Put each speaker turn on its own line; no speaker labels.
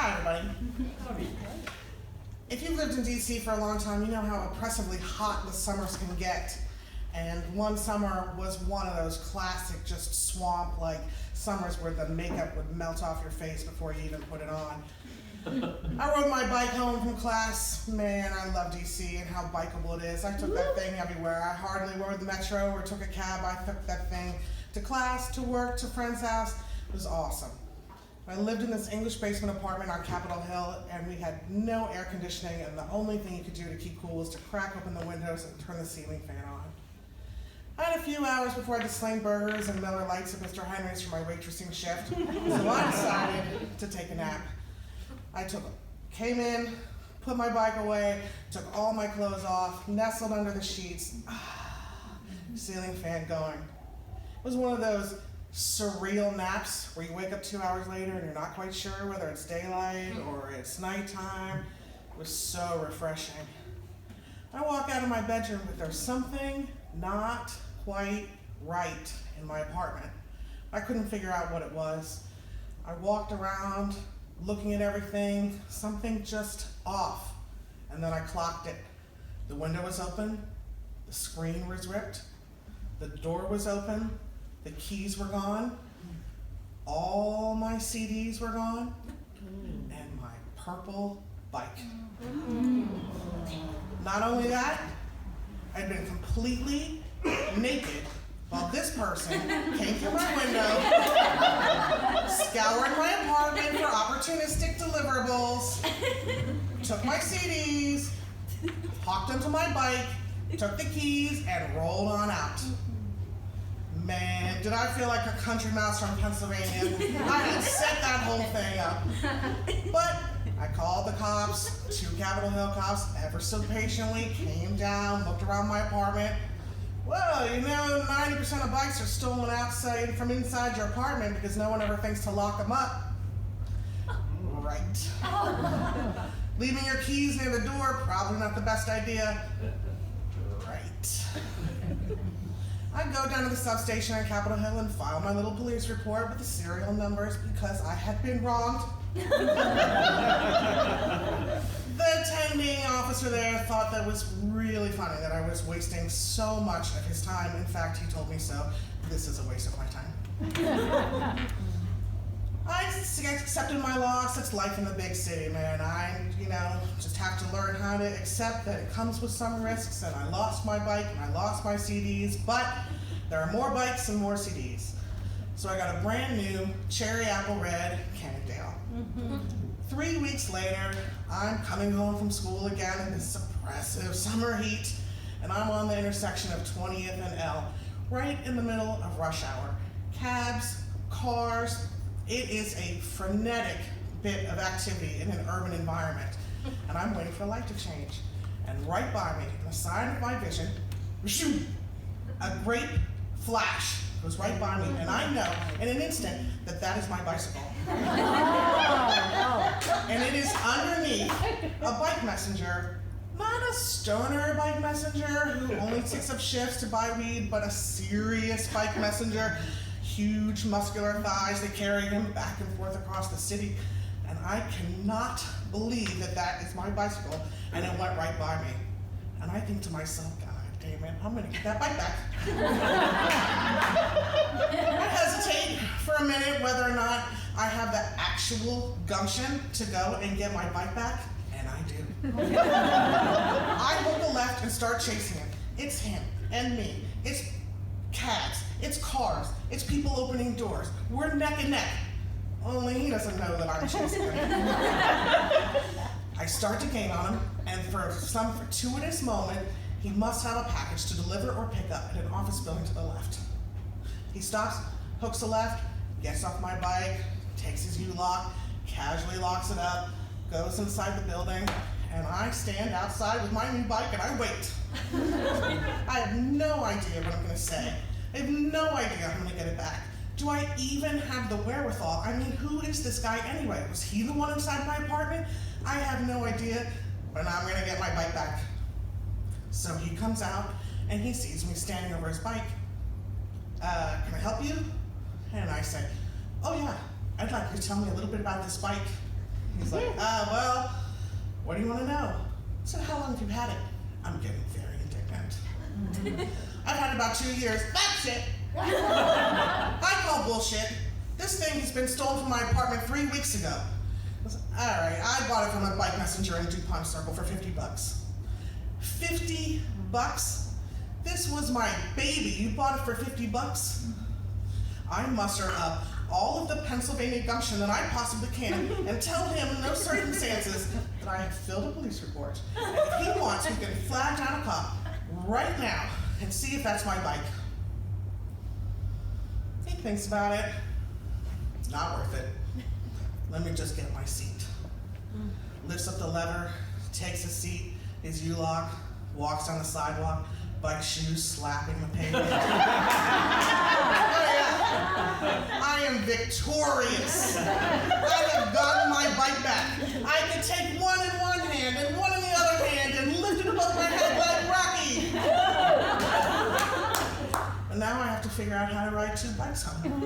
Hi, everybody. If you've lived in DC for a long time, you know how oppressively hot the summers can get. And one summer was one of those classic, just swamp-like summers where the makeup would melt off your face before you even put it on. I rode my bike home from class. Man, I love DC and how bikeable it is. I took that thing everywhere. I hardly rode the metro or took a cab. I took that thing to class, to work, to friend's house. It was awesome. I lived in this English basement apartment on Capitol Hill, and we had no air conditioning, and the only thing you could do to keep cool was to crack open the windows and turn the ceiling fan on. I had a few hours before I had to sling burgers and Miller Lights at Mr. Henry's for my waitressing shift, so I decided to take a nap. I came in, put my bike away, took all my clothes off, nestled under the sheets, ceiling fan going. It was one of those surreal naps where you wake up 2 hours later and you're not quite sure whether it's daylight or it's nighttime. It was so refreshing. I walk out of my bedroom, but there's something not quite right in my apartment. I couldn't figure out what it was. I walked around looking at everything, something just off, and then I clocked it. The window was open, the screen was ripped, the door was open, the keys were gone, all my CDs were gone, and my purple bike. Not only that, I'd been completely naked while this person came through my window, scoured my apartment for opportunistic deliverables, took my CDs, hopped onto my bike, took the keys, and rolled on out. Man, did I feel like a country mouse from Pennsylvania. I had set that whole thing up. But I called the cops, 2 Capitol Hill cops, ever so patiently, came down, looked around my apartment. Well, you know, 90% of bikes are stolen outside from inside your apartment because no one ever thinks to lock them up. Right. Leaving your keys near the door, probably not the best idea. Right. I go down to the substation on Capitol Hill and file my little police report with the serial numbers because I had been wronged. The attending officer there thought that was really funny that I was wasting so much of his time. In fact, he told me so. This is a waste of my time. I accepted my loss. It's life in the big city, man. I, just have to learn how to accept that it comes with some risks, and I lost my bike and I lost my CDs, but there are more bikes and more CDs. So I got a brand new cherry apple red Cannondale. 3 weeks later, I'm coming home from school again in this oppressive summer heat, and I'm on the intersection of 20th and L, right in the middle of rush hour. Cabs, cars, it is a frenetic bit of activity in an urban environment, and I'm waiting for a light to change. And right by me, in the side of my vision, a great flash goes right by me, and I know in an instant that that is my bicycle. And it is underneath a bike messenger, not a stoner bike messenger who only takes up shifts to buy weed, but a serious bike messenger, huge muscular thighs that carry him back and forth across the city. And I cannot believe that that is my bicycle, and it went right by me. And I think to myself, God damn it, I'm gonna get that bike back. I hesitate for a minute whether or not I have the actual gumption to go and get my bike back, and I do. I look left and start chasing him. It's him and me. It's cabs, it's cars, it's people opening doors. We're neck and neck. Only he doesn't know that I'm chasing him. I start to gain on him, and for some fortuitous moment, he must have a package to deliver or pick up at an office building to the left. He stops, hooks a left, gets off my bike, takes his U-lock, casually locks it up, goes inside the building, and I stand outside with my new bike and I wait. I have no idea what I'm gonna say. I have no idea how I'm gonna get it back. Do I even have the wherewithal? I mean, who is this guy anyway? Was he the one inside my apartment? I have no idea, but I'm gonna get my bike back. So he comes out and he sees me standing over his bike. Can I help you? And I say, oh yeah, I'd like you to tell me a little bit about this bike. He's like, well, what do you want to know? I said, how long have you had it? I'm getting very indignant. I've had it about 2 years. That's it. I call bullshit. This thing has been stolen from my apartment 3 weeks ago. I said, all right, I bought it from a bike messenger in DuPont Circle for $50. $50? This was my baby. You bought it for $50? I muster up all of the Pennsylvania gumption that I possibly can and tell him in those circumstances that I have filled a police report. And if he wants, we can flag down a cop right now and see if that's my bike. He thinks about it. Not worth it. Let me just get my seat. Lifts up the lever, takes a seat, his U-lock, walks down the sidewalk, bike shoes slapping the pavement. Oh yeah. I am victorious. I have gotten my bike back. I can take one in one hand and one in the other hand and lift it above my head like Rocky. And now I have to figure out how to ride 2 bikes home.